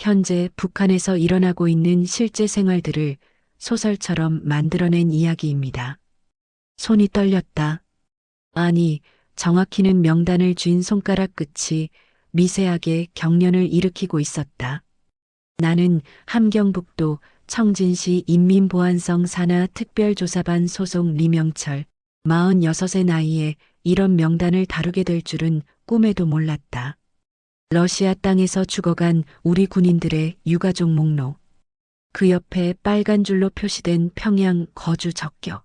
현재 북한에서 일어나고 있는 실제 생활들을 소설처럼 만들어낸 이야기입니다. 손이 떨렸다. 아니, 정확히는 명단을 쥔 손가락 끝이 미세하게 경련을 일으키고 있었다. 나는 함경북도 청진시 인민보안성 산하특별조사반 소속 리명철, 46의 나이에 이런 명단을 다루게 될 줄은 꿈에도 몰랐다. 러시아 땅에서 죽어간 우리 군인들의 유가족 목록. 그 옆에 빨간 줄로 표시된 평양 거주 적격.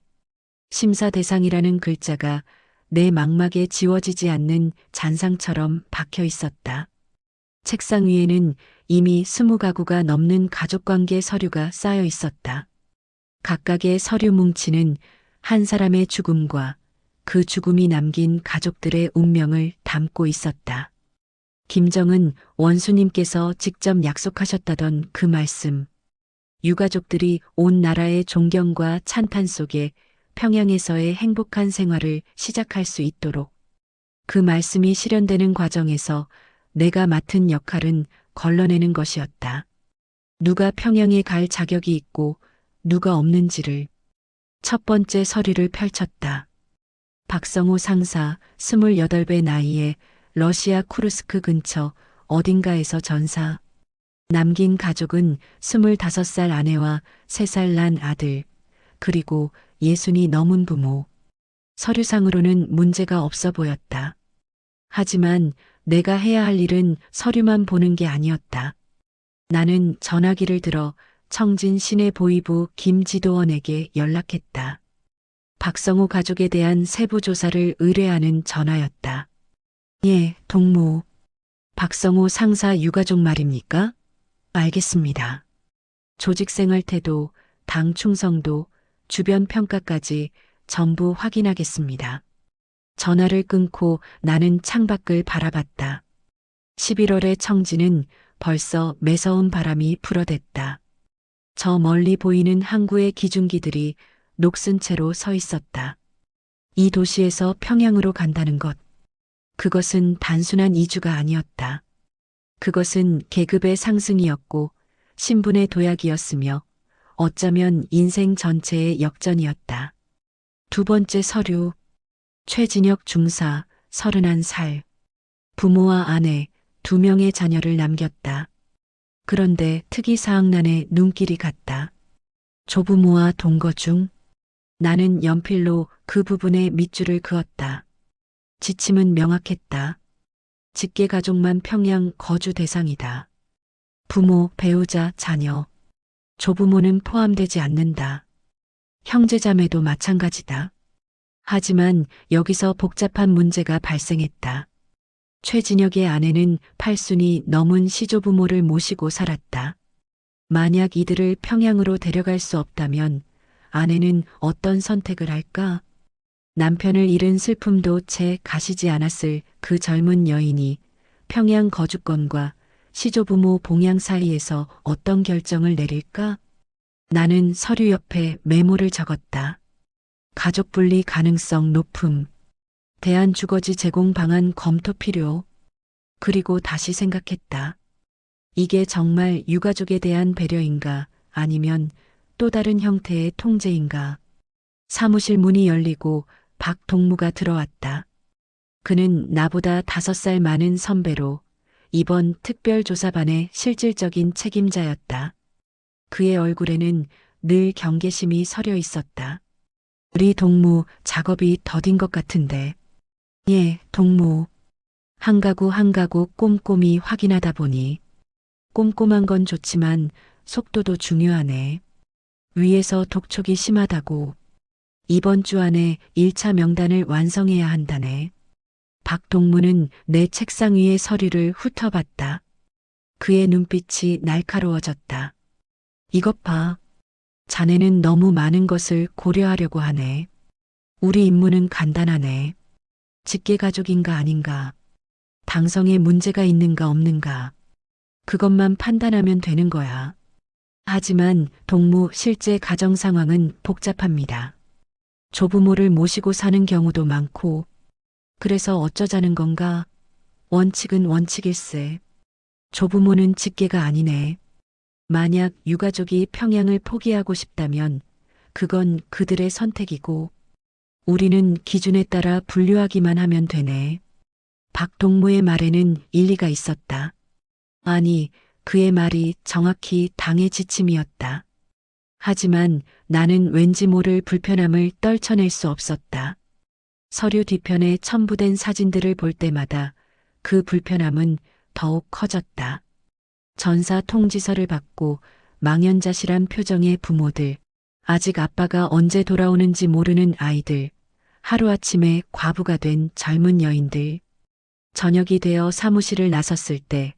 심사 대상이라는 글자가 내 망막에 지워지지 않는 잔상처럼 박혀 있었다. 책상 위에는 이미 20가구가 넘는 가족관계 서류가 쌓여 있었다. 각각의 서류 뭉치는 한 사람의 죽음과 그 죽음이 남긴 가족들의 운명을 담고 있었다. 김정은 원수님께서 직접 약속하셨다던 그 말씀. 유가족들이 온 나라의 존경과 찬탄 속에 평양에서의 행복한 생활을 시작할 수 있도록. 그 말씀이 실현되는 과정에서 내가 맡은 역할은 걸러내는 것이었다. 누가 평양에 갈 자격이 있고 누가 없는지를. 첫 번째 서류를 펼쳤다. 박성호 상사 28배 나이에 러시아 쿠르스크 근처 어딘가에서 전사. 남긴 가족은 25살 아내와 3살 난 아들, 그리고 60이 넘은 부모. 서류상으로는 문제가 없어 보였다. 하지만 내가 해야 할 일은 서류만 보는 게 아니었다. 나는 전화기를 들어 청진 시내보위부 김지도원에게 연락했다. 박성호 가족에 대한 세부 조사를 의뢰하는 전화였다. 예, 동무. 박성호 상사 유가족 말입니까? 알겠습니다. 조직생활 태도, 당 충성도, 주변 평가까지 전부 확인하겠습니다. 전화를 끊고 나는 창밖을 바라봤다. 11월의 청진은 벌써 매서운 바람이 불어댔다. 저 멀리 보이는 항구의 기중기들이 녹슨 채로 서 있었다. 이 도시에서 평양으로 간다는 것. 그것은 단순한 이주가 아니었다. 그것은 계급의 상승이었고 신분의 도약이었으며 어쩌면 인생 전체의 역전이었다. 두 번째 서류. 최진혁 중사 31살. 부모와 아내 2명의 자녀를 남겼다. 그런데 특이사항란에 눈길이 갔다. 조부모와 동거 중. 나는 연필로 그 부분에 밑줄을 그었다. 지침은 명확했다. 직계가족만 평양 거주 대상이다. 부모, 배우자, 자녀. 조부모는 포함되지 않는다. 형제자매도 마찬가지다. 하지만 여기서 복잡한 문제가 발생했다. 최진혁의 아내는 8순이 넘은 시조부모를 모시고 살았다. 만약 이들을 평양으로 데려갈 수 없다면 아내는 어떤 선택을 할까? 남편을 잃은 슬픔도 채 가시지 않았을 그 젊은 여인이 평양 거주권과 시조부모 봉양 사이에서 어떤 결정을 내릴까? 나는 서류 옆에 메모를 적었다. 가족 분리 가능성 높음. 대한주거지 제공 방안 검토 필요. 그리고 다시 생각했다. 이게 정말 유가족에 대한 배려인가 아니면 또 다른 형태의 통제인가. 사무실 문이 열리고 박 동무가 들어왔다. 그는 나보다 5살 많은 선배로 이번 특별조사반의 실질적인 책임자였다. 그의 얼굴에는 늘 경계심이 서려 있었다. 우리 동무 작업이 더딘 것 같은데. 예, 동무. 한 가구 한 가구 꼼꼼히 확인하다 보니 꼼꼼한 건 좋지만 속도도 중요하네. 위에서 독촉이 심하다고. 이번 주 안에 1차 명단을 완성해야 한다네. 박 동무는 내 책상 위의 서류를 훑어봤다. 그의 눈빛이 날카로워졌다. 이것 봐. 자네는 너무 많은 것을 고려하려고 하네. 우리 임무는 간단하네. 직계가족인가 아닌가. 당성에 문제가 있는가 없는가. 그것만 판단하면 되는 거야. 하지만 동무 실제 가정 상황은 복잡합니다. 조부모를 모시고 사는 경우도 많고, 그래서 어쩌자는 건가? 원칙은 원칙일세. 조부모는 직계가 아니네. 만약 유가족이 평양을 포기하고 싶다면 그건 그들의 선택이고 우리는 기준에 따라 분류하기만 하면 되네. 박동무의 말에는 일리가 있었다. 아니, 그의 말이 정확히 당의 지침이었다. 하지만 나는 왠지 모를 불편함을 떨쳐낼 수 없었다. 서류 뒤편에 첨부된 사진들을 볼 때마다 그 불편함은 더욱 커졌다. 전사 통지서를 받고 망연자실한 표정의 부모들, 아직 아빠가 언제 돌아오는지 모르는 아이들, 하루아침에 과부가 된 젊은 여인들. 저녁이 되어 사무실을 나섰을 때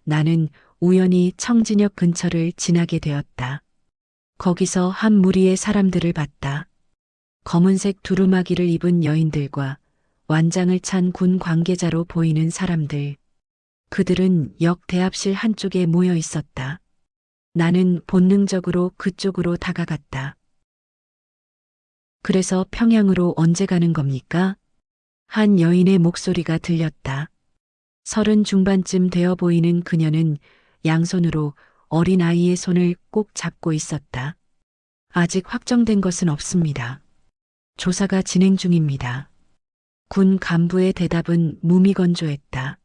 나는 우연히 청진역 근처를 지나게 되었다. 거기서 한 무리의 사람들을 봤다. 검은색 두루마기를 입은 여인들과 완장을 찬 군 관계자로 보이는 사람들. 그들은 역 대합실 한쪽에 모여 있었다. 나는 본능적으로 그쪽으로 다가갔다. 그래서 평양으로 언제 가는 겁니까? 한 여인의 목소리가 들렸다. 30 중반쯤 되어 보이는 그녀는 양손으로 어린 아이의 손을 꼭 잡고 있었다. 아직 확정된 것은 없습니다. 조사가 진행 중입니다. 군 간부의 대답은 무미건조했다.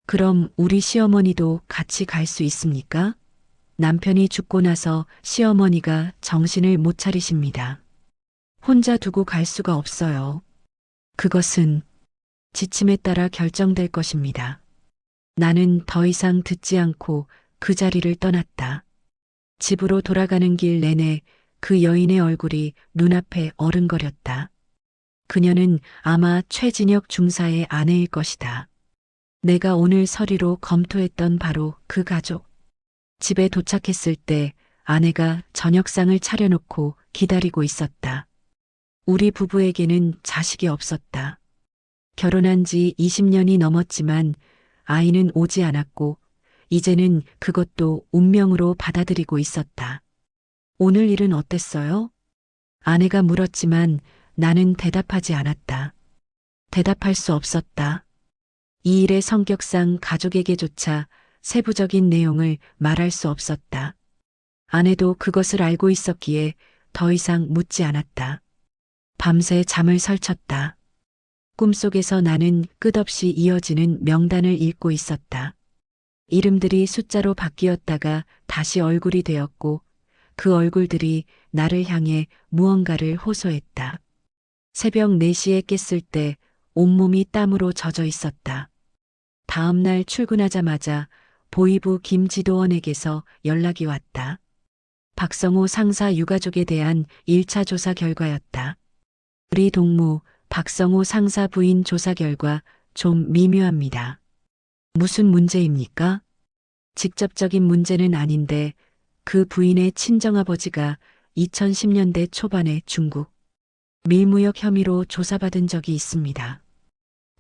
그럼 우리 시어머니도 같이 갈 수 있습니까? 남편이 죽고 나서 시어머니가 정신을 못 차리십니다. 혼자 두고 갈 수가 없어요. 그것은 지침에 따라 결정될 것입니다. 나는 더 이상 듣지 않고 그 자리를 떠났다. 집으로 돌아가는 길 내내 그 여인의 얼굴이 눈앞에 어른거렸다. 그녀는 아마 최진혁 중사의 아내일 것이다. 내가 오늘 서류로 검토했던 바로 그 가족. 집에 도착했을 때 아내가 저녁상을 차려놓고 기다리고 있었다. 우리 부부에게는 자식이 없었다. 결혼한 지 20년이 넘었지만 아이는 오지 않았고 이제는 그것도 운명으로 받아들이고 있었다. 오늘 일은 어땠어요? 아내가 물었지만 나는 대답하지 않았다. 대답할 수 없었다. 이 일의 성격상 가족에게조차 세부적인 내용을 말할 수 없었다. 아내도 그것을 알고 있었기에 더 이상 묻지 않았다. 밤새 잠을 설쳤다. 꿈속에서 나는 끝없이 이어지는 명단을 읽고 있었다. 이름들이 숫자로 바뀌었다가 다시 얼굴이 되었고 그 얼굴들이 나를 향해 무언가를 호소했다. 새벽 4시에 깼을 때 온몸이 땀으로 젖어 있었다. 다음 날 출근하자마자 보이부 김지도원에게서 연락이 왔다. 박성호 상사 유가족에 대한 1차 조사 결과였다. 우리 동무 박성호 상사 부인 조사 결과 좀 미묘합니다. 무슨 문제입니까? 직접적인 문제는 아닌데 그 부인의 친정아버지가 2010년대 초반에 중국 밀무역 혐의로 조사받은 적이 있습니다.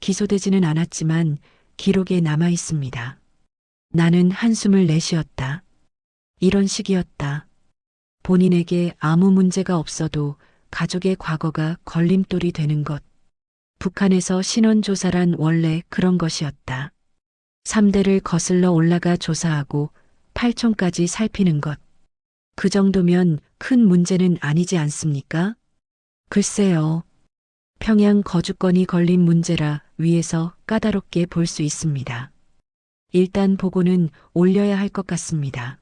기소되지는 않았지만 기록에 남아 있습니다. 나는 한숨을 내쉬었다. 이런 식이었다. 본인에게 아무 문제가 없어도 가족의 과거가 걸림돌이 되는 것. 북한에서 신원조사란 원래 그런 것이었다. 3대를 거슬러 올라가 조사하고 8촌까지 살피는 것. 그 정도면 큰 문제는 아니지 않습니까? 글쎄요. 평양 거주권이 걸린 문제라 위에서 까다롭게 볼 수 있습니다. 일단 보고는 올려야 할 것 같습니다.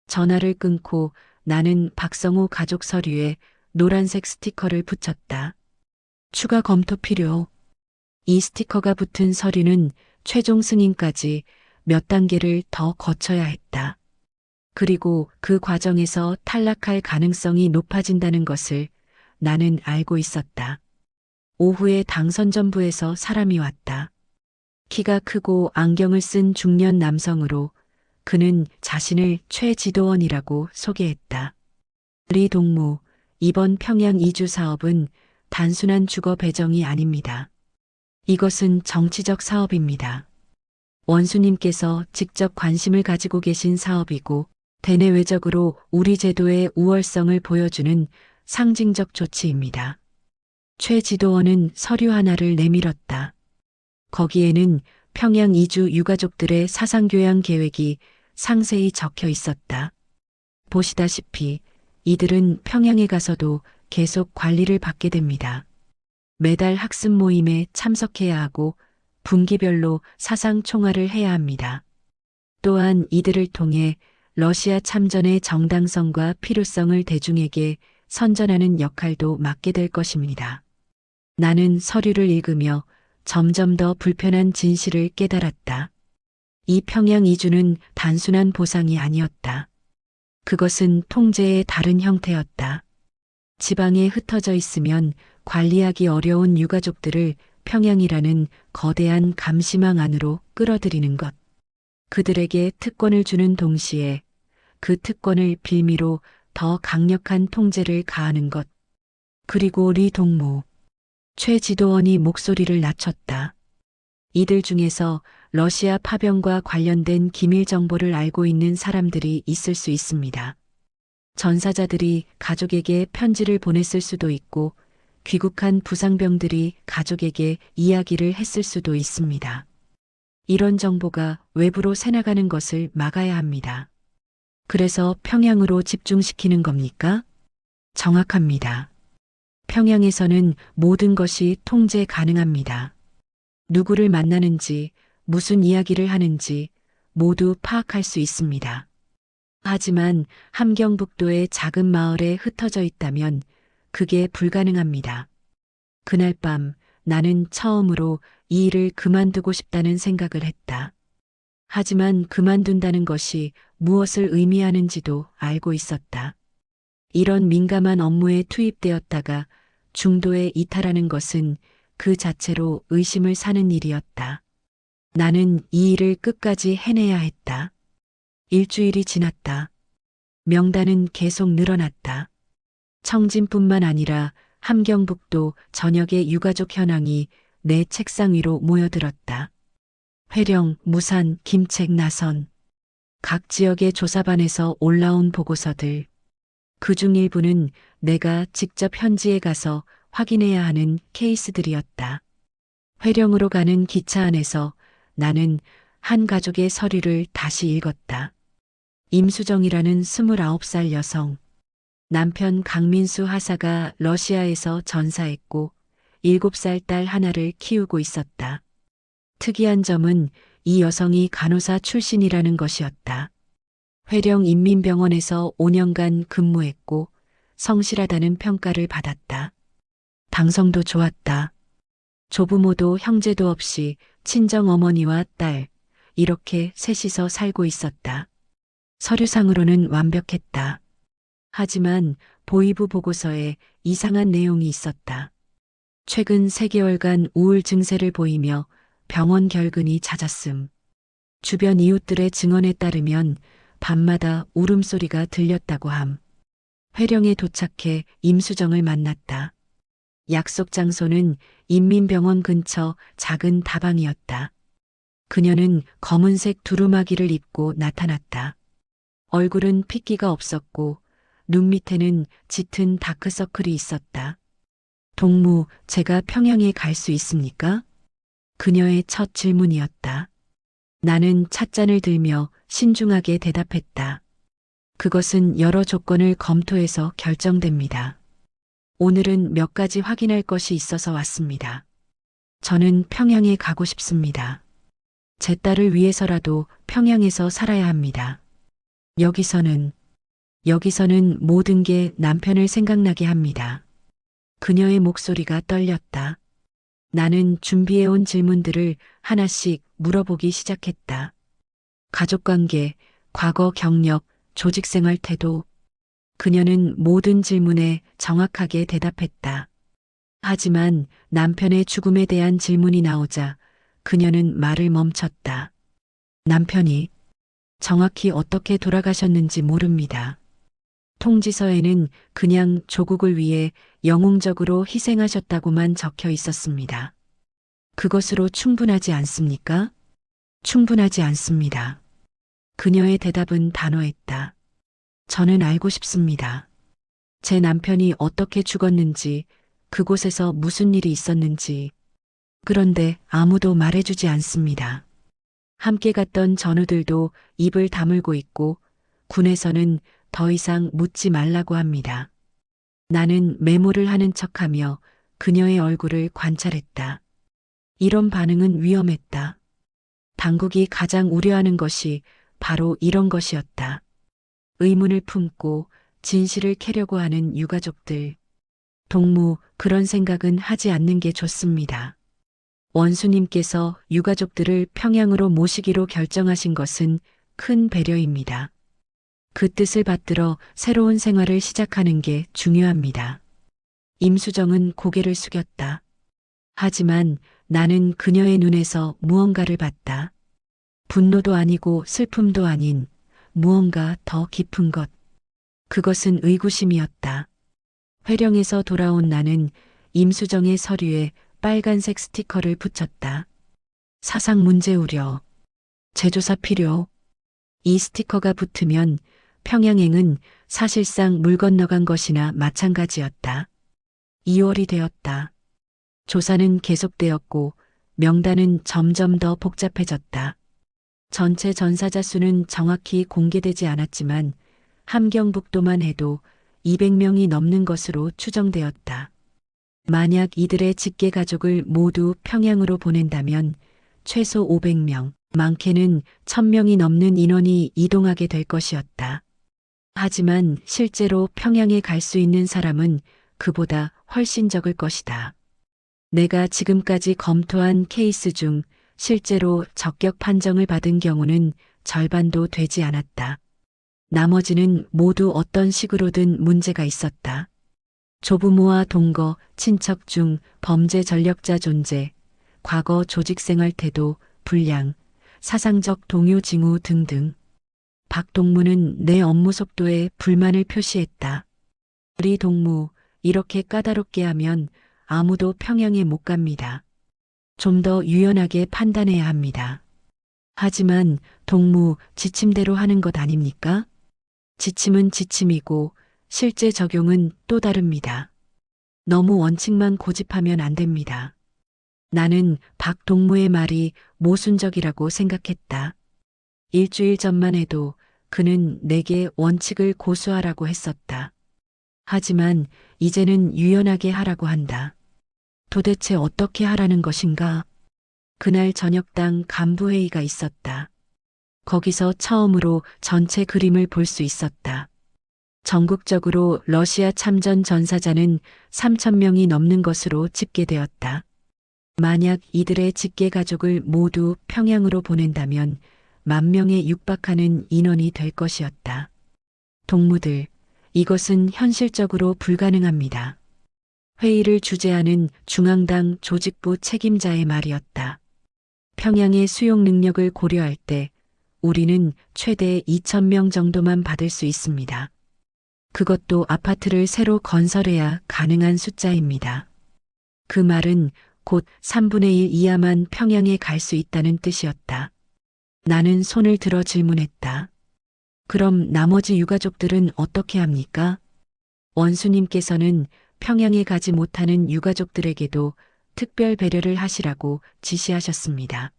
전화를 끊고 나는 박성호 가족 서류에 노란색 스티커를 붙였다. 추가 검토 필요. 이 스티커가 붙은 서류는 최종 승인까지 몇 단계를 더 거쳐야 했다. 그리고 그 과정에서 탈락할 가능성이 높아진다는 것을 나는 알고 있었다. 오후에 당선전부에서 사람이 왔다. 키가 크고 안경을 쓴 중년 남성으로 그는 자신을 최지도원이라고 소개했다. 우리 동무, 이번 평양 이주 사업은 단순한 주거 배정이 아닙니다. 이것은 정치적 사업입니다. 원수님께서 직접 관심을 가지고 계신 사업이고 대내외적으로 우리 제도의 우월성을 보여주는 상징적 조치입니다. 최 지도원은 서류 하나를 내밀었다. 거기에는 평양 이주 유가족들의 사상교양 계획이 상세히 적혀 있었다. 보시다시피 이들은 평양에 가서도 계속 관리를 받게 됩니다. 매달 학습 모임에 참석해야 하고 분기별로 사상 총화를 해야 합니다. 또한 이들을 통해 러시아 참전의 정당성과 필요성을 대중에게 선전하는 역할도 맡게 될 것입니다. 나는 서류를 읽으며 점점 더 불편한 진실을 깨달았다. 이 평양 이주는 단순한 보상이 아니었다. 그것은 통제의 다른 형태였다. 지방에 흩어져 있으면 관리하기 어려운 유가족들을 평양이라는 거대한 감시망 안으로 끌어들이는 것. 그들에게 특권을 주는 동시에 그 특권을 빌미로 더 강력한 통제를 가하는 것. 그리고 리 동무, 최 지도원이 목소리를 낮췄다. 이들 중에서 러시아 파병과 관련된 기밀 정보를 알고 있는 사람들이 있을 수 있습니다. 전사자들이 가족에게 편지를 보냈을 수도 있고 귀국한 부상병들이 가족에게 이야기를 했을 수도 있습니다. 이런 정보가 외부로 새나가는 것을 막아야 합니다. 그래서 평양으로 집중시키는 겁니까? 정확합니다. 평양에서는 모든 것이 통제 가능합니다. 누구를 만나는지, 무슨 이야기를 하는지 모두 파악할 수 있습니다. 하지만 함경북도의 작은 마을에 흩어져 있다면 그게 불가능합니다. 그날 밤 나는 처음으로 이 일을 그만두고 싶다는 생각을 했다. 하지만 그만둔다는 것이 무엇을 의미하는지도 알고 있었다. 이런 민감한 업무에 투입되었다가 중도에 이탈하는 것은 그 자체로 의심을 사는 일이었다. 나는 이 일을 끝까지 해내야 했다. 일주일이 지났다. 명단은 계속 늘어났다. 청진뿐만 아니라 함경북도 전역의 유가족 현황이 내 책상 위로 모여들었다. 회령, 무산, 김책, 나선. 각 지역의 조사반에서 올라온 보고서들. 그중 일부는 내가 직접 현지에 가서 확인해야 하는 케이스들이었다. 회령으로 가는 기차 안에서 나는 한 가족의 서류를 다시 읽었다. 임수정이라는 29살 여성. 남편 강민수 하사가 러시아에서 전사했고 7살 딸 하나를 키우고 있었다. 특이한 점은 이 여성이 간호사 출신이라는 것이었다. 회령 인민병원에서 5년간 근무했고 성실하다는 평가를 받았다. 방성도 좋았다. 조부모도 형제도 없이 친정 어머니와 딸, 이렇게 셋이서 살고 있었다. 서류상으로는 완벽했다. 하지만 보이부 보고서에 이상한 내용이 있었다. 최근 3개월간 우울 증세를 보이며 병원 결근이 잦았음. 주변 이웃들의 증언에 따르면 밤마다 울음소리가 들렸다고 함. 회령에 도착해 임수정을 만났다. 약속 장소는 인민병원 근처 작은 다방이었다. 그녀는 검은색 두루마기를 입고 나타났다. 얼굴은 핏기가 없었고 눈 밑에는 짙은 다크서클이 있었다. 동무, 제가 평양에 갈 수 있습니까? 그녀의 첫 질문이었다. 나는 찻잔을 들며 신중하게 대답했다. 그것은 여러 조건을 검토해서 결정됩니다. 오늘은 몇 가지 확인할 것이 있어서 왔습니다. 저는 평양에 가고 싶습니다. 제 딸을 위해서라도 평양에서 살아야 합니다. 여기서는 모든 게 남편을 생각나게 합니다. 그녀의 목소리가 떨렸다. 나는 준비해온 질문들을 하나씩 물어보기 시작했다. 가족관계, 과거 경력, 조직생활 태도. 그녀는 모든 질문에 정확하게 대답했다. 하지만 남편의 죽음에 대한 질문이 나오자 그녀는 말을 멈췄다. 남편이 정확히 어떻게 돌아가셨는지 모릅니다. 통지서에는 그냥 조국을 위해 영웅적으로 희생하셨다고만 적혀 있었습니다. 그것으로 충분하지 않습니까? 충분하지 않습니다. 그녀의 대답은 단호했다. 저는 알고 싶습니다. 제 남편이 어떻게 죽었는지, 그곳에서 무슨 일이 있었는지. 그런데 아무도 말해주지 않습니다. 함께 갔던 전우들도 입을 다물고 있고 군에서는 더 이상 묻지 말라고 합니다. 나는 메모를 하는 척하며 그녀의 얼굴을 관찰했다. 이런 반응은 위험했다. 당국이 가장 우려하는 것이 바로 이런 것이었다. 의문을 품고 진실을 캐려고 하는 유가족들. 동무, 그런 생각은 하지 않는 게 좋습니다. 원수님께서 유가족들을 평양으로 모시기로 결정하신 것은 큰 배려입니다. 그 뜻을 받들어 새로운 생활을 시작하는 게 중요합니다. 임수정은 고개를 숙였다. 하지만 나는 그녀의 눈에서 무언가를 봤다. 분노도 아니고 슬픔도 아닌 무언가 더 깊은 것. 그것은 의구심이었다. 회령에서 돌아온 나는 임수정의 서류에 빨간색 스티커를 붙였다. 사상 문제 우려. 재조사 필요. 이 스티커가 붙으면 평양행은 사실상 물 건너간 것이나 마찬가지였다. 2월이 되었다. 조사는 계속되었고 명단은 점점 더 복잡해졌다. 전체 전사자 수는 정확히 공개되지 않았지만 함경북도만 해도 200명이 넘는 것으로 추정되었다. 만약 이들의 직계 가족을 모두 평양으로 보낸다면 최소 500명, 많게는 1000명이 넘는 인원이 이동하게 될 것이었다. 하지만 실제로 평양에 갈 수 있는 사람은 그보다 훨씬 적을 것이다. 내가 지금까지 검토한 케이스 중 실제로 적격 판정을 받은 경우는 절반도 되지 않았다. 나머지는 모두 어떤 식으로든 문제가 있었다. 조부모와 동거, 친척 중 범죄 전력자 존재, 과거 조직생활 태도, 불량, 사상적 동요 징후 등등. 박동무는 내 업무 속도에 불만을 표시했다. 우리 동무, 이렇게 까다롭게 하면 아무도 평양에 못 갑니다. 좀 더 유연하게 판단해야 합니다. 하지만 동무, 지침대로 하는 것 아닙니까? 지침은 지침이고 실제 적용은 또 다릅니다. 너무 원칙만 고집하면 안 됩니다. 나는 박동무의 말이 모순적이라고 생각했다. 일주일 전만 해도 그는 내게 원칙을 고수하라고 했었다. 하지만 이제는 유연하게 하라고 한다. 도대체 어떻게 하라는 것인가? 그날 저녁당 간부회의가 있었다. 거기서 처음으로 전체 그림을 볼 수 있었다. 전국적으로 러시아 참전 전사자는 3,000명이 넘는 것으로 집계되었다. 만약 이들의 직계 가족을 모두 평양으로 보낸다면 10,000명에 육박하는 인원이 될 것이었다. 동무들, 이것은 현실적으로 불가능합니다. 회의를 주재하는 중앙당 조직부 책임자의 말이었다. 평양의 수용 능력을 고려할 때 우리는 최대 2,000명 정도만 받을 수 있습니다. 그것도 아파트를 새로 건설해야 가능한 숫자입니다. 그 말은 곧 3분의 1 이하만 평양에 갈 수 있다는 뜻이었다. 나는 손을 들어 질문했다. 그럼 나머지 유가족들은 어떻게 합니까? 원수님께서는 평양에 가지 못하는 유가족들에게도 특별 배려를 하시라고 지시하셨습니다.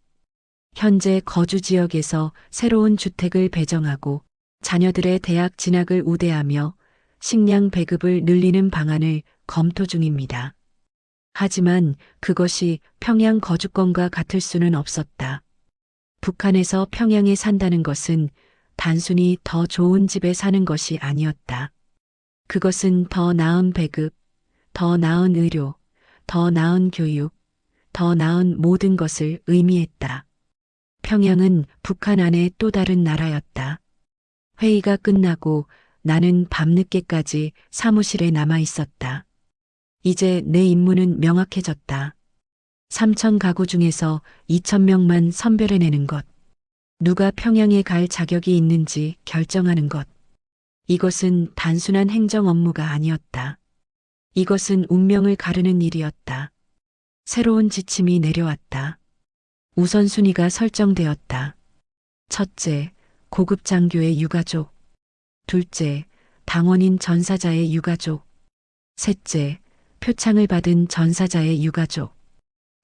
현재 거주 지역에서 새로운 주택을 배정하고 자녀들의 대학 진학을 우대하며 식량 배급을 늘리는 방안을 검토 중입니다. 하지만 그것이 평양 거주권과 같을 수는 없었다. 북한에서 평양에 산다는 것은 단순히 더 좋은 집에 사는 것이 아니었다. 그것은 더 나은 배급, 더 나은 의료, 더 나은 교육, 더 나은 모든 것을 의미했다. 평양은 북한 안의 또 다른 나라였다. 회의가 끝나고 나는 밤늦게까지 사무실에 남아 있었다. 이제 내 임무는 명확해졌다. 3,000 가구 중에서 2,000명만 선별해내는 것. 누가 평양에 갈 자격이 있는지 결정하는 것. 이것은 단순한 행정 업무가 아니었다. 이것은 운명을 가르는 일이었다. 새로운 지침이 내려왔다. 우선순위가 설정되었다. 첫째, 고급 장교의 유가족. 둘째, 당원인 전사자의 유가족. 셋째, 표창을 받은 전사자의 유가족.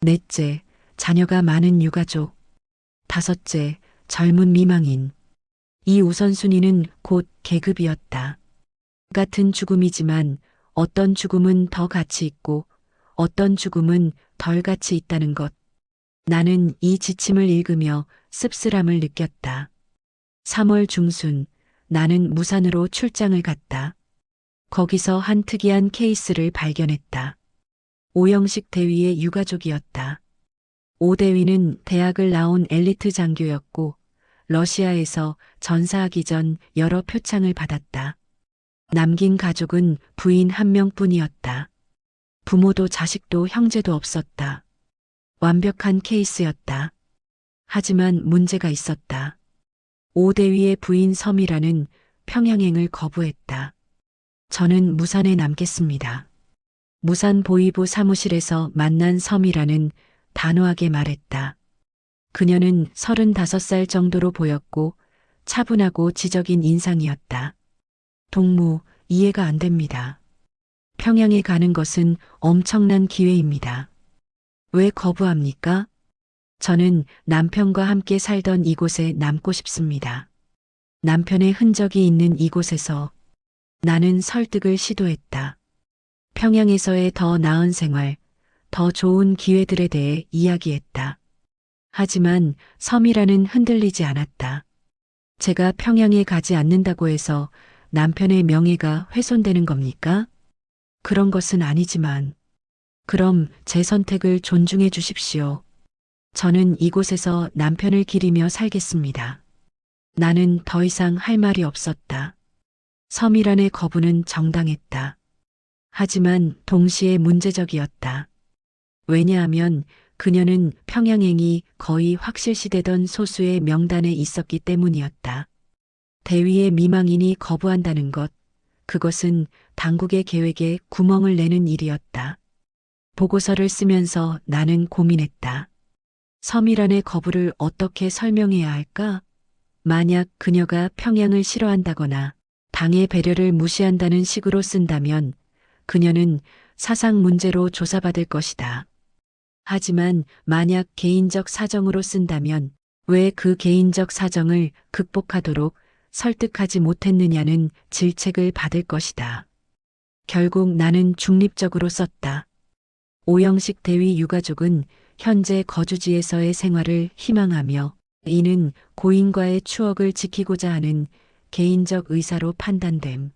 넷째, 자녀가 많은 유가족. 5째, 젊은 미망인. 이 우선순위는 곧 계급이었다. 같은 죽음이지만 어떤 죽음은 더 가치 있고 어떤 죽음은 덜 가치 있다는 것. 나는 이 지침을 읽으며 씁쓸함을 느꼈다. 3월 중순, 나는 무산으로 출장을 갔다. 거기서 한 특이한 케이스를 발견했다. 오영식 대위의 유가족이었다. 오 대위는 대학을 나온 엘리트 장교였고 러시아에서 전사하기 전 여러 표창을 받았다. 남긴 가족은 부인 한 명뿐이었다. 부모도 자식도 형제도 없었다. 완벽한 케이스였다. 하지만 문제가 있었다. 오 대위의 부인 서미라는 평양행을 거부했다. 저는 무산에 남겠습니다. 무산 보위부 사무실에서 만난 서미라는 단호하게 말했다. 그녀는 35살 정도로 보였고 차분하고 지적인 인상이었다. 동무, 이해가 안 됩니다. 평양에 가는 것은 엄청난 기회입니다. 왜 거부합니까? 저는 남편과 함께 살던 이곳에 남고 싶습니다. 남편의 흔적이 있는 이곳에서 나는 설득을 시도했다. 평양에서의 더 나은 생활, 더 좋은 기회들에 대해 이야기했다. 하지만 섬이라는 흔들리지 않았다. 제가 평양에 가지 않는다고 해서 남편의 명예가 훼손되는 겁니까? 그런 것은 아니지만, 그럼 제 선택을 존중해 주십시오. 저는 이곳에서 남편을 기리며 살겠습니다. 나는 더 이상 할 말이 없었다. 섬이란의 거부는 정당했다. 하지만 동시에 문제적이었다. 왜냐하면 그녀는 평양행이 거의 확실시되던 소수의 명단에 있었기 때문이었다. 대위의 미망인이 거부한다는 것, 그것은 당국의 계획에 구멍을 내는 일이었다. 보고서를 쓰면서 나는 고민했다. 섬이란의 거부를 어떻게 설명해야 할까? 만약 그녀가 평양을 싫어한다거나 당의 배려를 무시한다는 식으로 쓴다면 그녀는 사상 문제로 조사받을 것이다. 하지만 만약 개인적 사정으로 쓴다면 왜 그 개인적 사정을 극복하도록 설득하지 못했느냐는 질책을 받을 것이다. 결국 나는 중립적으로 썼다. 오영식 대위 유가족은 현재 거주지에서의 생활을 희망하며 이는 고인과의 추억을 지키고자 하는 개인적 의사로 판단됨.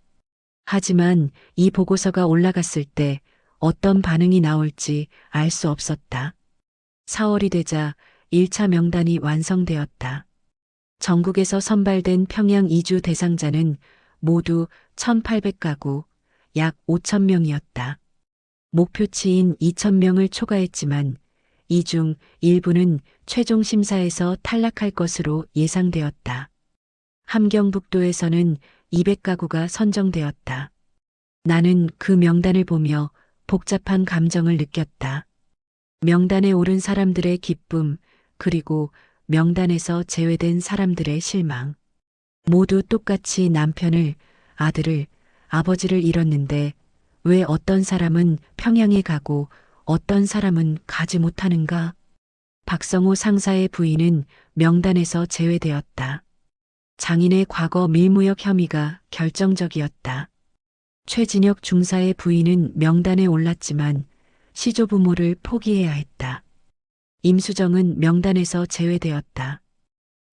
하지만 이 보고서가 올라갔을 때 어떤 반응이 나올지 알 수 없었다. 4월이 되자 1차 명단이 완성되었다. 전국에서 선발된 평양 이주 대상자는 모두 1,800가구, 약 5,000명이었다. 목표치인 2,000명을 초과했지만 이 중 일부는 최종 심사에서 탈락할 것으로 예상되었다. 함경북도에서는 200가구가 선정되었다. 나는 그 명단을 보며 복잡한 감정을 느꼈다. 명단에 오른 사람들의 기쁨, 그리고 명단에서 제외된 사람들의 실망. 모두 똑같이 남편을, 아들을, 아버지를 잃었는데 왜 어떤 사람은 평양에 가고 어떤 사람은 가지 못하는가? 박성호 상사의 부인은 명단에서 제외되었다. 장인의 과거 밀무역 혐의가 결정적이었다. 최진혁 중사의 부인은 명단에 올랐지만 시조부모를 포기해야 했다. 임수정은 명단에서 제외되었다.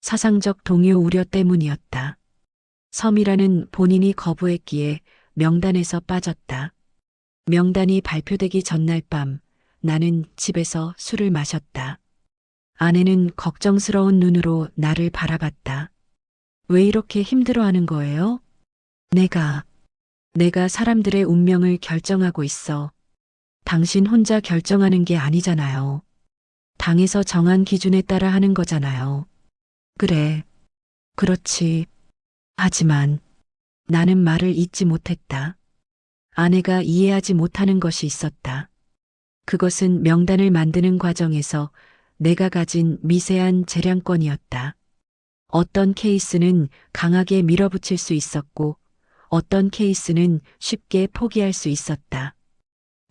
사상적 동요 우려 때문이었다. 섬이라는 본인이 거부했기에 명단에서 빠졌다. 명단이 발표되기 전날 밤 나는 집에서 술을 마셨다. 아내는 걱정스러운 눈으로 나를 바라봤다. 왜 이렇게 힘들어하는 거예요? 내가 사람들의 운명을 결정하고 있어. 당신 혼자 결정하는 게 아니잖아요. 당에서 정한 기준에 따라 하는 거잖아요. 그래. 그렇지. 하지만 나는 말을 잇지 못했다. 아내가 이해하지 못하는 것이 있었다. 그것은 명단을 만드는 과정에서 내가 가진 미세한 재량권이었다. 어떤 케이스는 강하게 밀어붙일 수 있었고 어떤 케이스는 쉽게 포기할 수 있었다.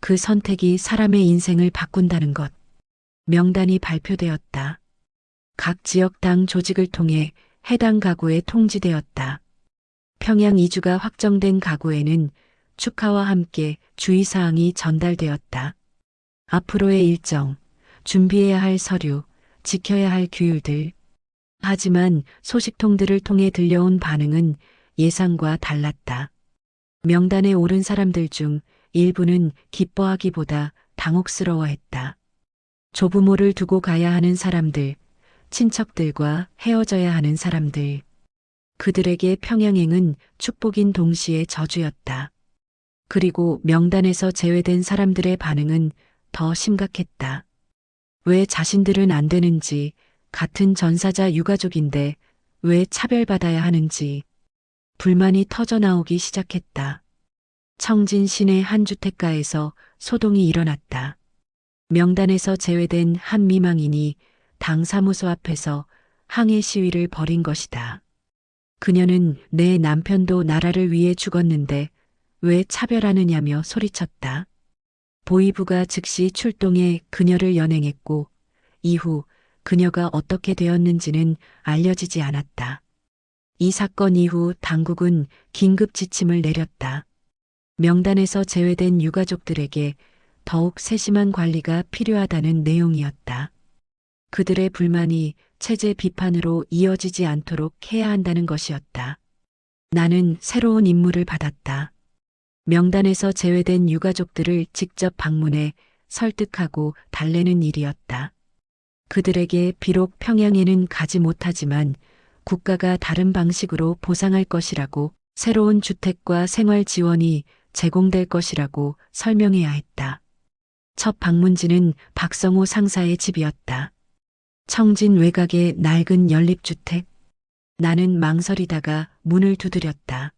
그 선택이 사람의 인생을 바꾼다는 것. 명단이 발표되었다. 각 지역 당 조직을 통해 해당 가구에 통지되었다. 평양 이주가 확정된 가구에는 축하와 함께 주의사항이 전달되었다. 앞으로의 일정, 준비해야 할 서류, 지켜야 할 규율들. 하지만 소식통들을 통해 들려온 반응은 예상과 달랐다. 명단에 오른 사람들 중 일부는 기뻐하기보다 당혹스러워했다. 조부모를 두고 가야 하는 사람들, 친척들과 헤어져야 하는 사람들. 그들에게 평양행은 축복인 동시에 저주였다. 그리고 명단에서 제외된 사람들의 반응은 더 심각했다. 왜 자신들은 안 되는지, 같은 전사자 유가족인데 왜 차별받아야 하는지 불만이 터져나오기 시작했다. 청진 시내 한 주택가에서 소동이 일어났다. 명단에서 제외된 한 미망인이 당 사무소 앞에서 항해 시위를 벌인 것이다. 그녀는 내 남편도 나라를 위해 죽었는데 왜 차별하느냐며 소리쳤다. 보위부가 즉시 출동해 그녀를 연행했고 이후 그녀가 어떻게 되었는지는 알려지지 않았다. 이 사건 이후 당국은 긴급 지침을 내렸다. 명단에서 제외된 유가족들에게 더욱 세심한 관리가 필요하다는 내용이었다. 그들의 불만이 체제 비판으로 이어지지 않도록 해야 한다는 것이었다. 나는 새로운 임무를 받았다. 명단에서 제외된 유가족들을 직접 방문해 설득하고 달래는 일이었다. 그들에게 비록 평양에는 가지 못하지만 국가가 다른 방식으로 보상할 것이라고, 새로운 주택과 생활 지원이 제공될 것이라고 설명해야 했다. 첫 방문지는 박성호 상사의 집이었다. 청진 외곽의 낡은 연립주택. 나는 망설이다가 문을 두드렸다.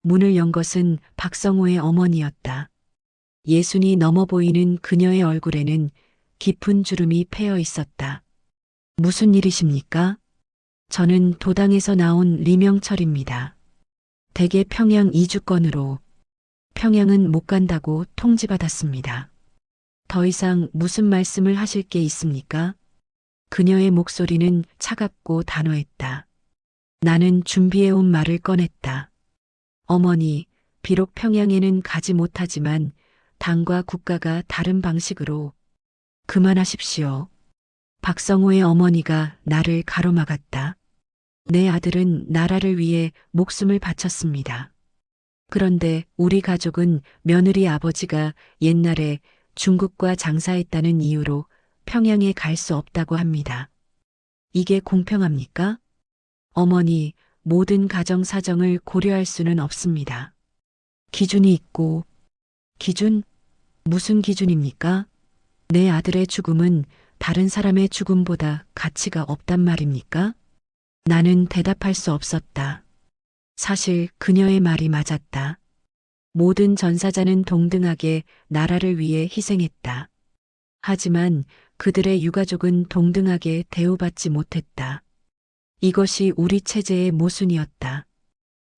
문을 연 것은 박성호의 어머니였다. 예순이 넘어 보이는 그녀의 얼굴에는 깊은 주름이 패여 있었다. 무슨 일이십니까? 저는 도당에서 나온 리명철입니다. 대개 평양 이주권으로. 평양은 못 간다고 통지받았습니다. 더 이상 무슨 말씀을 하실 게 있습니까? 그녀의 목소리는 차갑고 단호했다. 나는 준비해온 말을 꺼냈다. 어머니, 비록 평양에는 가지 못하지만 당과 국가가 다른 방식으로. 그만하십시오. 박성호의 어머니가 나를 가로막았다. 내 아들은 나라를 위해 목숨을 바쳤습니다. 그런데 우리 가족은 며느리 아버지가 옛날에 중국과 장사했다는 이유로 평양에 갈 수 없다고 합니다. 이게 공평합니까? 어머니, 모든 가정 사정을 고려할 수는 없습니다. 기준이 있고. 기준? 무슨 기준입니까? 내 아들의 죽음은 다른 사람의 죽음보다 가치가 없단 말입니까? 나는 대답할 수 없었다. 사실 그녀의 말이 맞았다. 모든 전사자는 동등하게 나라를 위해 희생했다. 하지만 그들의 유가족은 동등하게 대우받지 못했다. 이것이 우리 체제의 모순이었다.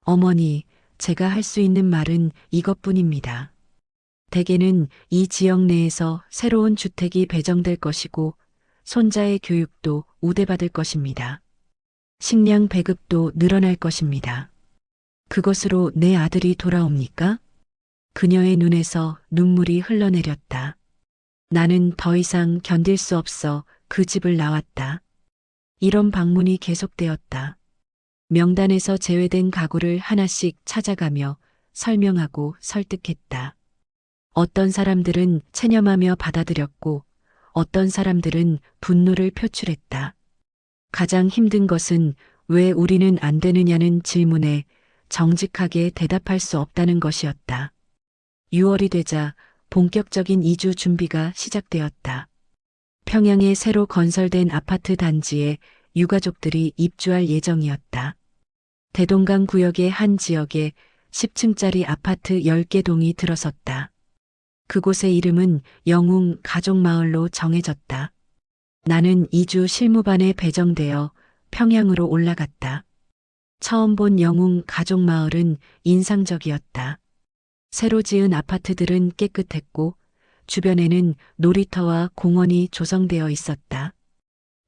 어머니, 제가 할 수 있는 말은 이것뿐입니다. 대개는 이 지역 내에서 새로운 주택이 배정될 것이고 손자의 교육도 우대받을 것입니다. 식량 배급도 늘어날 것입니다. 그것으로 내 아들이 돌아옵니까? 그녀의 눈에서 눈물이 흘러내렸다. 나는 더 이상 견딜 수 없어 그 집을 나왔다. 이런 방문이 계속되었다. 명단에서 제외된 가구를 하나씩 찾아가며 설명하고 설득했다. 어떤 사람들은 체념하며 받아들였고 어떤 사람들은 분노를 표출했다. 가장 힘든 것은 왜 우리는 안 되느냐는 질문에 정직하게 대답할 수 없다는 것이었다. 6월이 되자 본격적인 이주 준비가 시작되었다. 평양에 새로 건설된 아파트 단지에 유가족들이 입주할 예정이었다. 대동강 구역의 한 지역에 10층짜리 아파트 10개 동이 들어섰다. 그곳의 이름은 영웅 가족마을로 정해졌다. 나는 이주 실무반에 배정되어 평양으로 올라갔다. 처음 본 영웅 가족마을은 인상적이었다. 새로 지은 아파트들은 깨끗했고 주변에는 놀이터와 공원이 조성되어 있었다.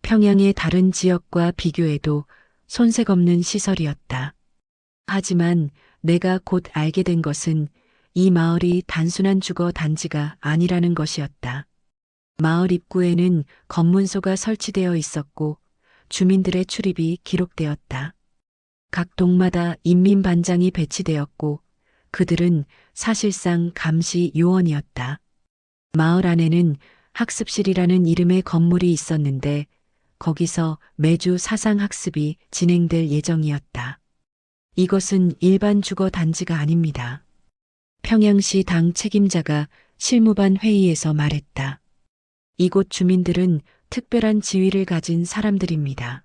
평양의 다른 지역과 비교해도 손색 없는 시설이었다. 하지만 내가 곧 알게 된 것은 이 마을이 단순한 주거 단지가 아니라는 것이었다. 마을 입구에는 검문소가 설치되어 있었고 주민들의 출입이 기록되었다. 각 동마다 인민반장이 배치되었고 그들은 사실상 감시 요원이었다. 마을 안에는 학습실이라는 이름의 건물이 있었는데 거기서 매주 사상학습이 진행될 예정이었다. 이것은 일반 주거 단지가 아닙니다. 평양시 당 책임자가 실무반 회의에서 말했다. 이곳 주민들은 특별한 지위를 가진 사람들입니다.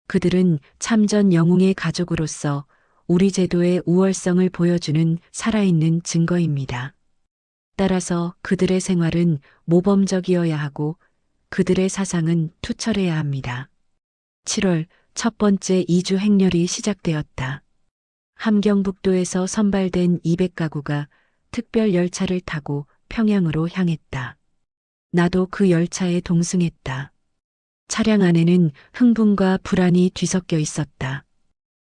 그들은 참전 영웅의 가족으로서 우리 제도의 우월성을 보여주는 살아있는 증거입니다. 따라서 그들의 생활은 모범적이어야 하고 그들의 사상은 투철해야 합니다. 7월 첫 번째 이주 행렬이 시작되었다. 함경북도에서 선발된 200가구가 특별 열차를 타고 평양으로 향했다. 나도 그 열차에 동승했다. 차량 안에는 흥분과 불안이 뒤섞여 있었다.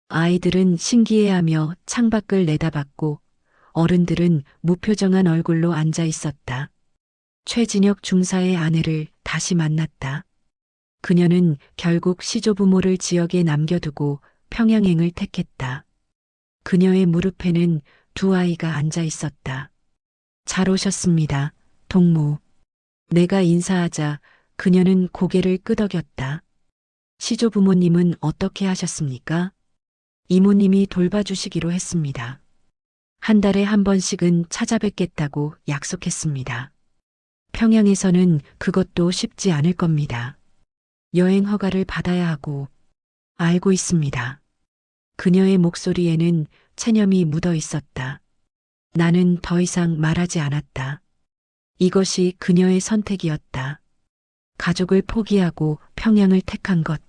아이들은 신기해하며 창밖을 내다봤고 어른들은 무표정한 얼굴로 앉아 있었다. 최진혁 중사의 아내를 다시 만났다. 그녀는 결국 시조부모를 지역에 남겨두고 평양행을 택했다. 그녀의 무릎에는 두 아이가 앉아 있었다. 잘 오셨습니다, 동무. 내가 인사하자 그녀는 고개를 끄덕였다. 시조부모님은 어떻게 하셨습니까? 이모님이 돌봐주시기로 했습니다. 한 달에 한 번씩은 찾아뵙겠다고 약속했습니다. 평양에서는 그것도 쉽지 않을 겁니다. 여행 허가를 받아야 하고. 알고 있습니다. 그녀의 목소리에는 체념이 묻어 있었다. 나는 더 이상 말하지 않았다. 이것이 그녀의 선택이었다. 가족을 포기하고 평양을 택한 것.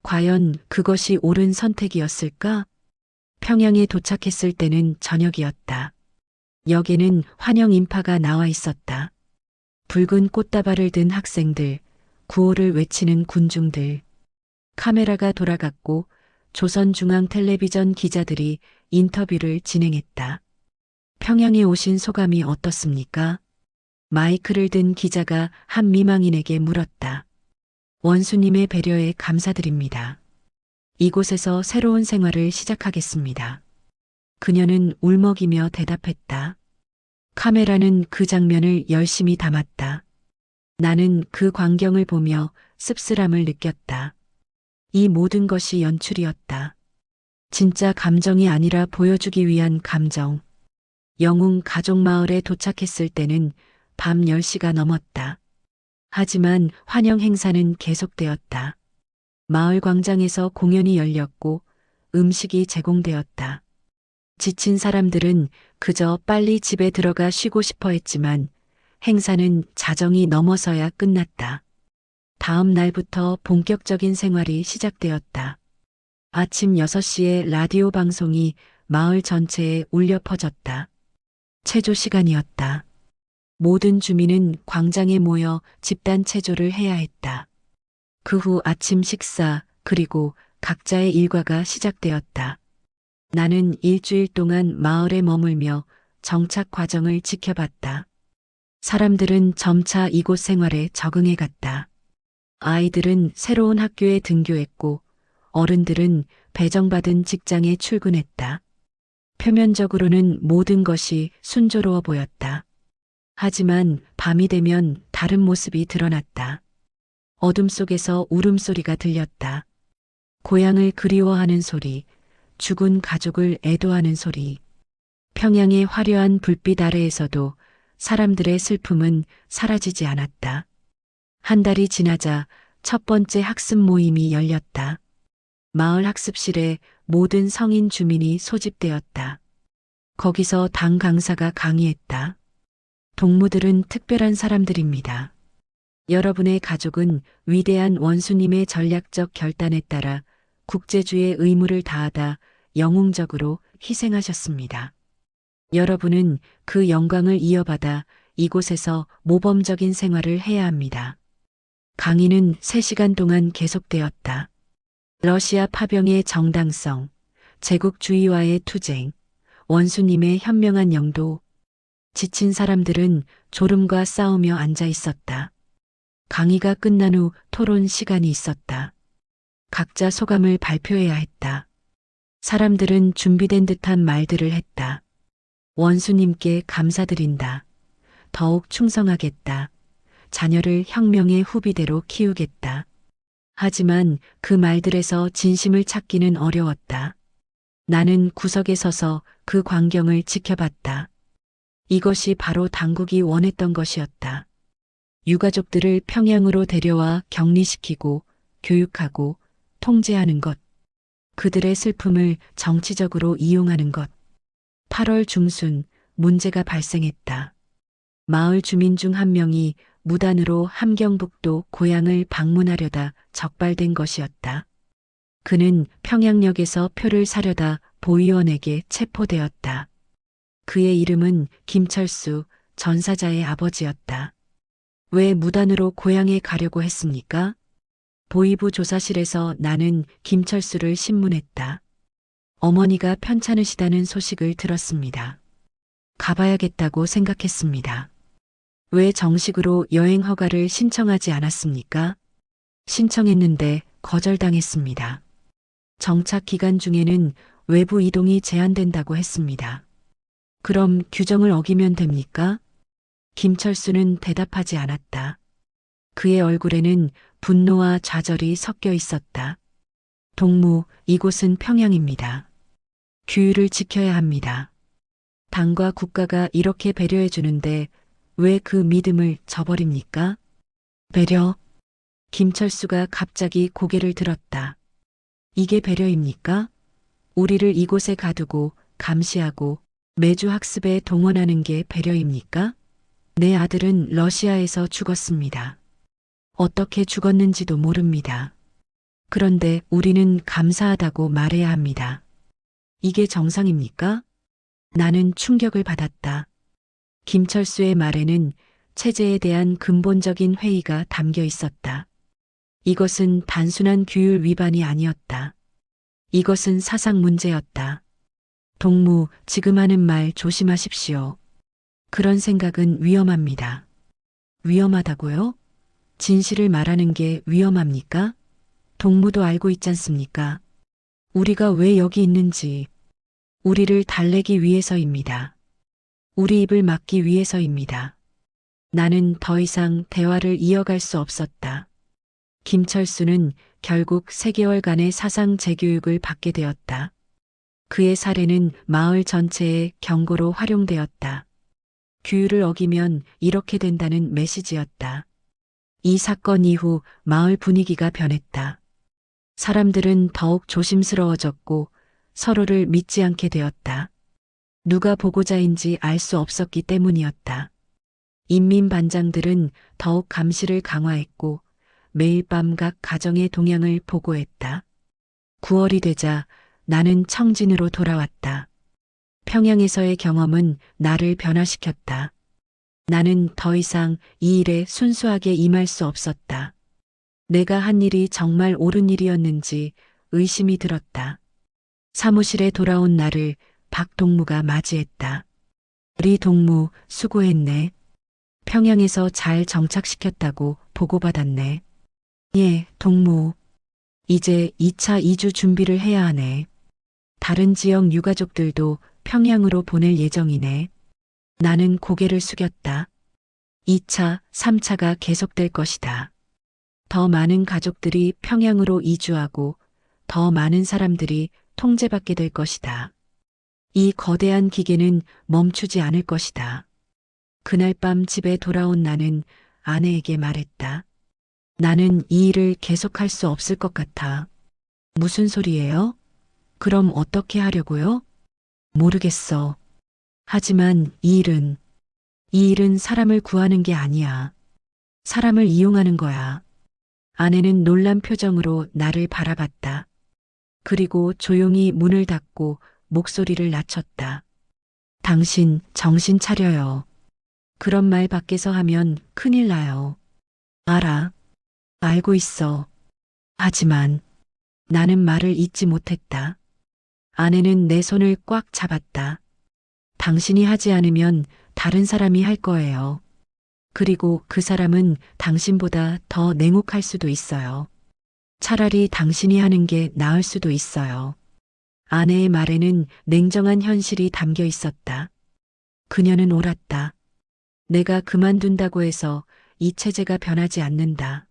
과연 그것이 옳은 선택이었을까? 평양에 도착했을 때는 저녁이었다. 역에는 환영 인파가 나와 있었다. 붉은 꽃다발을 든 학생들, 구호를 외치는 군중들. 카메라가 돌아갔고 조선중앙 텔레비전 기자들이 인터뷰를 진행했다. 평양에 오신 소감이 어떻습니까? 마이크를 든 기자가 한 미망인에게 물었다. 원수님의 배려에 감사드립니다. 이곳에서 새로운 생활을 시작하겠습니다. 그녀는 울먹이며 대답했다. 카메라는 그 장면을 열심히 담았다. 나는 그 광경을 보며 씁쓸함을 느꼈다. 이 모든 것이 연출이었다. 진짜 감정이 아니라 보여주기 위한 감정. 영웅 가족마을에 도착했을 때는 밤 10시가 넘었다. 하지만 환영 행사는 계속되었다. 마을 광장에서 공연이 열렸고 음식이 제공되었다. 지친 사람들은 그저 빨리 집에 들어가 쉬고 싶어 했지만 행사는 자정이 넘어서야 끝났다. 다음 날부터 본격적인 생활이 시작되었다. 아침 6시에 라디오 방송이 마을 전체에 울려 퍼졌다. 체조 시간이었다. 모든 주민은 광장에 모여 집단 체조를 해야 했다. 그 후 아침 식사 그리고 각자의 일과가 시작되었다. 나는 일주일 동안 마을에 머물며 정착 과정을 지켜봤다. 사람들은 점차 이곳 생활에 적응해 갔다. 아이들은 새로운 학교에 등교했고 어른들은 배정받은 직장에 출근했다. 표면적으로는 모든 것이 순조로워 보였다. 하지만 밤이 되면 다른 모습이 드러났다. 어둠 속에서 울음소리가 들렸다. 고향을 그리워하는 소리, 죽은 가족을 애도하는 소리. 평양의 화려한 불빛 아래에서도 사람들의 슬픔은 사라지지 않았다. 한 달이 지나자 첫 번째 학습 모임이 열렸다. 마을 학습실에 모든 성인 주민이 소집되었다. 거기서 당 강사가 강의했다. 동무들은 특별한 사람들입니다. 여러분의 가족은 위대한 원수님의 전략적 결단에 따라 국제주의 의무를 다하다 영웅적으로 희생하셨습니다. 여러분은 그 영광을 이어받아 이곳에서 모범적인 생활을 해야 합니다. 강의는 3시간 동안 계속되었다. 러시아 파병의 정당성, 제국주의와의 투쟁, 원수님의 현명한 영도. 지친 사람들은 졸음과 싸우며 앉아 있었다. 강의가 끝난 후 토론 시간이 있었다. 각자 소감을 발표해야 했다. 사람들은 준비된 듯한 말들을 했다. 원수님께 감사드린다. 더욱 충성하겠다. 자녀를 혁명의 후비대로 키우겠다. 하지만 그 말들에서 진심을 찾기는 어려웠다. 나는 구석에 서서 그 광경을 지켜봤다. 이것이 바로 당국이 원했던 것이었다. 유가족들을 평양으로 데려와 격리시키고 교육하고 통제하는 것. 그들의 슬픔을 정치적으로 이용하는 것. 8월 중순 문제가 발생했다. 마을 주민 중 한 명이 무단으로 함경북도 고향을 방문하려다 적발된 것이었다. 그는 평양역에서 표를 사려다 보위원에게 체포되었다. 그의 이름은 김철수 전사자의 아버지였다. 왜 무단으로 고향에 가려고 했습니까? 보위부 조사실에서 나는 김철수를 신문했다. 어머니가 편찮으시다는 소식을 들었습니다. 가봐야겠다고 생각했습니다. 왜 정식으로 여행 허가를 신청하지 않았습니까? 신청했는데 거절당했습니다. 정착 기간 중에는 외부 이동이 제한된다고 했습니다. 그럼 규정을 어기면 됩니까? 김철수는 대답하지 않았다. 그의 얼굴에는 분노와 좌절이 섞여 있었다. 동무, 이곳은 평양입니다. 규율을 지켜야 합니다. 당과 국가가 이렇게 배려해 주는데 왜 그 믿음을 저버립니까? 배려? 김철수가 갑자기 고개를 들었다. 이게 배려입니까? 우리를 이곳에 가두고 감시하고 매주 학습에 동원하는 게 배려입니까? 내 아들은 러시아에서 죽었습니다. 어떻게 죽었는지도 모릅니다. 그런데 우리는 감사하다고 말해야 합니다. 이게 정상입니까? 나는 충격을 받았다. 김철수의 말에는 체제에 대한 근본적인 회의가 담겨 있었다. 이것은 단순한 규율 위반이 아니었다. 이것은 사상 문제였다. 동무, 지금 하는 말 조심하십시오. 그런 생각은 위험합니다. 위험하다고요? 진실을 말하는 게 위험합니까? 동무도 알고 있지 않습니까? 우리가 왜 여기 있는지. 우리를 달래기 위해서입니다. 우리 입을 막기 위해서입니다. 나는 더 이상 대화를 이어갈 수 없었다. 김철수는 결국 3개월간의 사상 재교육을 받게 되었다. 그의 사례는 마을 전체의 경고로 활용되었다. 규율을 어기면 이렇게 된다는 메시지였다. 이 사건 이후 마을 분위기가 변했다. 사람들은 더욱 조심스러워졌고 서로를 믿지 않게 되었다. 누가 보고자인지 알 수 없었기 때문이었다. 인민반장들은 더욱 감시를 강화했고 매일 밤 각 가정의 동향을 보고했다. 9월이 되자 나는 청진으로 돌아왔다. 평양에서의 경험은 나를 변화시켰다. 나는 더 이상 이 일에 순수하게 임할 수 없었다. 내가 한 일이 정말 옳은 일이었는지 의심이 들었다. 사무실에 돌아온 나를 박동무가 맞이했다. 리 동무, 수고했네. 평양에서 잘 정착시켰다고 보고받았네. 예, 동무. 이제 2차 이주 준비를 해야 하네. 다른 지역 유가족들도 평양으로 보낼 예정이네. 나는 고개를 숙였다. 2차, 3차가 계속될 것이다. 더 많은 가족들이 평양으로 이주하고 더 많은 사람들이 통제받게 될 것이다. 이 거대한 기계는 멈추지 않을 것이다. 그날 밤 집에 돌아온 나는 아내에게 말했다. 나는 이 일을 계속할 수 없을 것 같아. 무슨 소리예요? 그럼 어떻게 하려고요? 모르겠어. 하지만 이 일은 사람을 구하는 게 아니야. 사람을 이용하는 거야. 아내는 놀란 표정으로 나를 바라봤다. 그리고 조용히 문을 닫고 목소리를 낮췄다. 당신 정신 차려요. 그런 말 밖에서 하면 큰일 나요. 알아. 알고 있어. 하지만 나는 말을 잇지 못했다. 아내는 내 손을 꽉 잡았다. 당신이 하지 않으면 다른 사람이 할 거예요. 그리고 그 사람은 당신보다 더 냉혹할 수도 있어요. 차라리 당신이 하는 게 나을 수도 있어요. 아내의 말에는 냉정한 현실이 담겨 있었다. 그녀는 옳았다. 내가 그만둔다고 해서 이 체제가 변하지 않는다.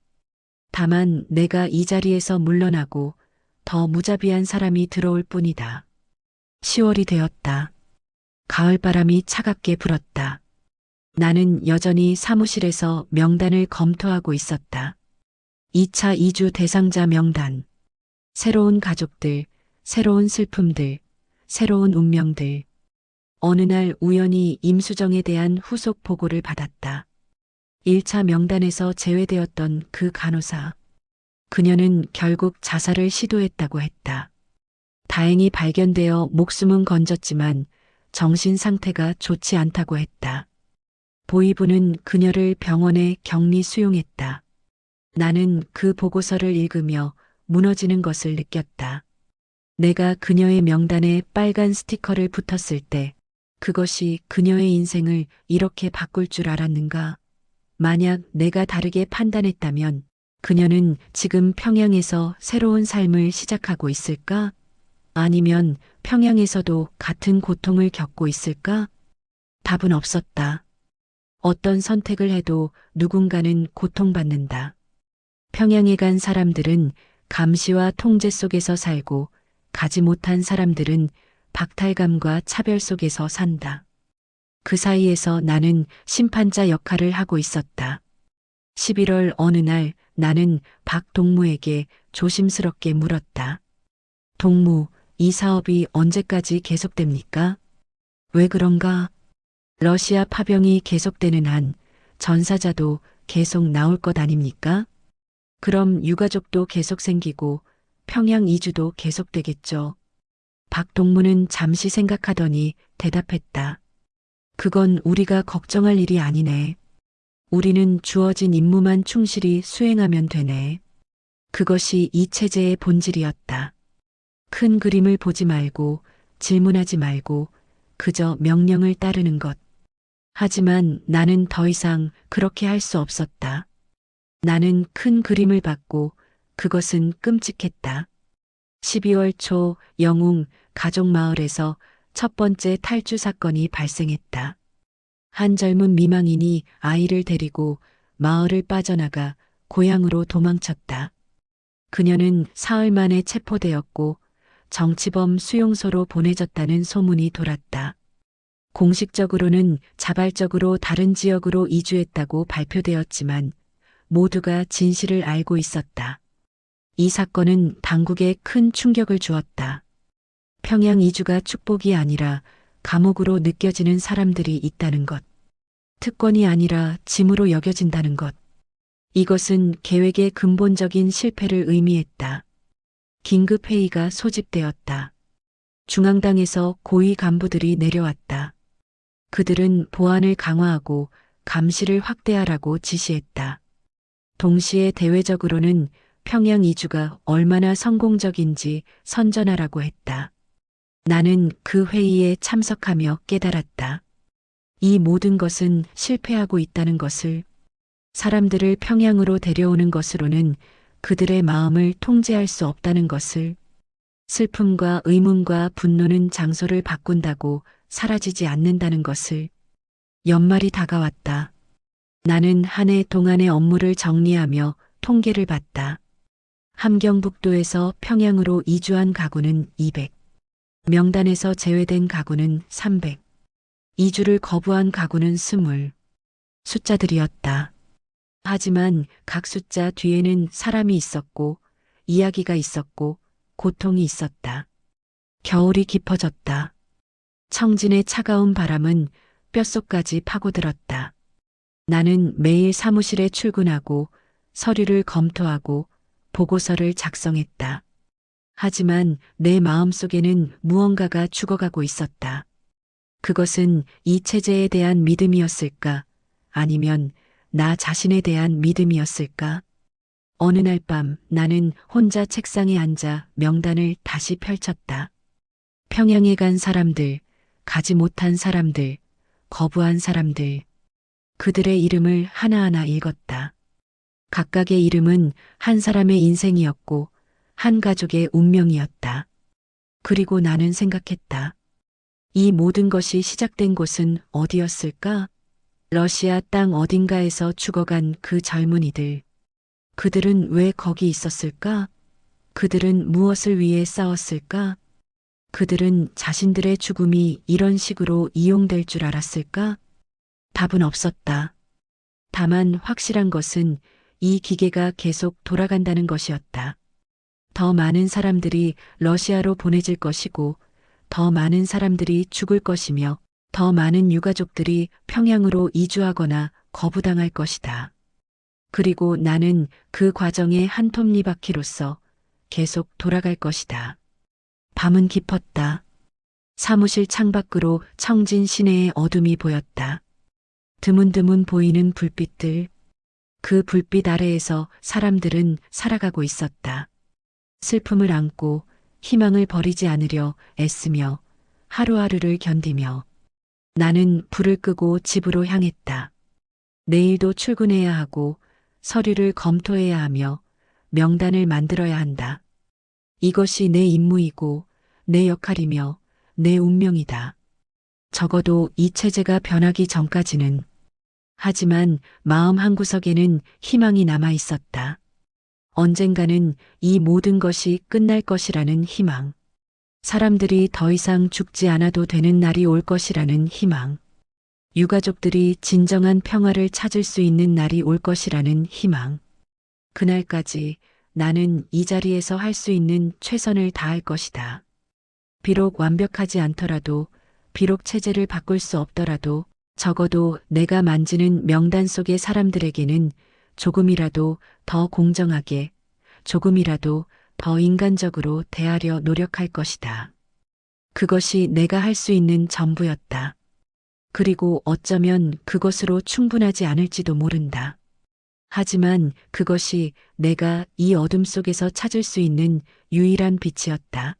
다만 내가 이 자리에서 물러나고 더 무자비한 사람이 들어올 뿐이다. 10월이 되었다. 가을바람이 차갑게 불었다. 나는 여전히 사무실에서 명단을 검토하고 있었다. 2차 이주 대상자 명단. 새로운 가족들, 새로운 슬픔들, 새로운 운명들. 어느 날 우연히 임수정에 대한 후속 보고를 받았다. 1차 명단에서 제외되었던 그 간호사. 그녀는 결국 자살을 시도했다고 했다. 다행히 발견되어 목숨은 건졌지만 정신 상태가 좋지 않다고 했다. 보이부는 그녀를 병원에 격리 수용했다. 나는 그 보고서를 읽으며 무너지는 것을 느꼈다. 내가 그녀의 명단에 빨간 스티커를 붙었을 때 그것이 그녀의 인생을 이렇게 바꿀 줄 알았는가? 만약 내가 다르게 판단했다면 그녀는 지금 평양에서 새로운 삶을 시작하고 있을까? 아니면 평양에서도 같은 고통을 겪고 있을까? 답은 없었다. 어떤 선택을 해도 누군가는 고통받는다. 평양에 간 사람들은 감시와 통제 속에서 살고 가지 못한 사람들은 박탈감과 차별 속에서 산다. 그 사이에서 나는 심판자 역할을 하고 있었다. 11월 어느 날 나는 박동무에게 조심스럽게 물었다. 동무, 이 사업이 언제까지 계속됩니까? 왜 그런가? 러시아 파병이 계속되는 한 전사자도 계속 나올 것 아닙니까? 그럼 유가족도 계속 생기고 평양 이주도 계속되겠죠. 박동무는 잠시 생각하더니 대답했다. 그건 우리가 걱정할 일이 아니네. 우리는 주어진 임무만 충실히 수행하면 되네. 그것이 이 체제의 본질이었다. 큰 그림을 보지 말고 질문하지 말고 그저 명령을 따르는 것. 하지만 나는 더 이상 그렇게 할 수 없었다. 나는 큰 그림을 봤고 그것은 끔찍했다. 12월 초 영웅 가족마을에서 첫 번째 탈주 사건이 발생했다. 한 젊은 미망인이 아이를 데리고 마을을 빠져나가 고향으로 도망쳤다. 그녀는 사흘 만에 체포되었고 정치범 수용소로 보내졌다는 소문이 돌았다. 공식적으로는 자발적으로 다른 지역으로 이주했다고 발표되었지만 모두가 진실을 알고 있었다. 이 사건은 당국에 큰 충격을 주었다. 평양 이주가 축복이 아니라 감옥으로 느껴지는 사람들이 있다는 것. 특권이 아니라 짐으로 여겨진다는 것. 이것은 계획의 근본적인 실패를 의미했다. 긴급회의가 소집되었다. 중앙당에서 고위 간부들이 내려왔다. 그들은 보안을 강화하고 감시를 확대하라고 지시했다. 동시에 대외적으로는 평양 이주가 얼마나 성공적인지 선전하라고 했다. 나는 그 회의에 참석하며 깨달았다. 이 모든 것은 실패하고 있다는 것을, 사람들을 평양으로 데려오는 것으로는 그들의 마음을 통제할 수 없다는 것을, 슬픔과 의문과 분노는 장소를 바꾼다고 사라지지 않는다는 것을. 연말이 다가왔다. 나는 한 해 동안의 업무를 정리하며 통계를 봤다. 함경북도에서 평양으로 이주한 가구는 200. 명단에서 제외된 가구는 300. 이주를 거부한 가구는 20. 숫자들이었다. 하지만 각 숫자 뒤에는 사람이 있었고, 이야기가 있었고, 고통이 있었다. 겨울이 깊어졌다. 청진의 차가운 바람은 뼛속까지 파고들었다. 나는 매일 사무실에 출근하고 서류를 검토하고 보고서를 작성했다. 하지만 내 마음속에는 무언가가 죽어가고 있었다. 그것은 이 체제에 대한 믿음이었을까? 아니면 나 자신에 대한 믿음이었을까? 어느 날 밤 나는 혼자 책상에 앉아 명단을 다시 펼쳤다. 평양에 간 사람들, 가지 못한 사람들, 거부한 사람들, 그들의 이름을 하나하나 읽었다. 각각의 이름은 한 사람의 인생이었고 한 가족의 운명이었다. 그리고 나는 생각했다. 이 모든 것이 시작된 곳은 어디였을까? 러시아 땅 어딘가에서 죽어간 그 젊은이들. 그들은 왜 거기 있었을까? 그들은 무엇을 위해 싸웠을까? 그들은 자신들의 죽음이 이런 식으로 이용될 줄 알았을까? 답은 없었다. 다만 확실한 것은 이 기계가 계속 돌아간다는 것이었다. 더 많은 사람들이 러시아로 보내질 것이고, 더 많은 사람들이 죽을 것이며, 더 많은 유가족들이 평양으로 이주하거나 거부당할 것이다. 그리고 나는 그 과정의 한 톱니바퀴로서 계속 돌아갈 것이다. 밤은 깊었다. 사무실 창밖으로 청진 시내의 어둠이 보였다. 드문드문 보이는 불빛들. 그 불빛 아래에서 사람들은 살아가고 있었다. 슬픔을 안고 희망을 버리지 않으려 애쓰며 하루하루를 견디며 나는 불을 끄고 집으로 향했다. 내일도 출근해야 하고 서류를 검토해야 하며 명단을 만들어야 한다. 이것이 내 임무이고 내 역할이며 내 운명이다. 적어도 이 체제가 변하기 전까지는. 하지만 마음 한구석에는 희망이 남아 있었다. 언젠가는 이 모든 것이 끝날 것이라는 희망. 사람들이 더 이상 죽지 않아도 되는 날이 올 것이라는 희망. 유가족들이 진정한 평화를 찾을 수 있는 날이 올 것이라는 희망. 그날까지 나는 이 자리에서 할 수 있는 최선을 다할 것이다. 비록 완벽하지 않더라도, 비록 체제를 바꿀 수 없더라도, 적어도 내가 만지는 명단 속의 사람들에게는 조금이라도 더 공정하게, 조금이라도 더 인간적으로 대하려 노력할 것이다. 그것이 내가 할 수 있는 전부였다. 그리고 어쩌면 그것으로 충분하지 않을지도 모른다. 하지만 그것이 내가 이 어둠 속에서 찾을 수 있는 유일한 빛이었다.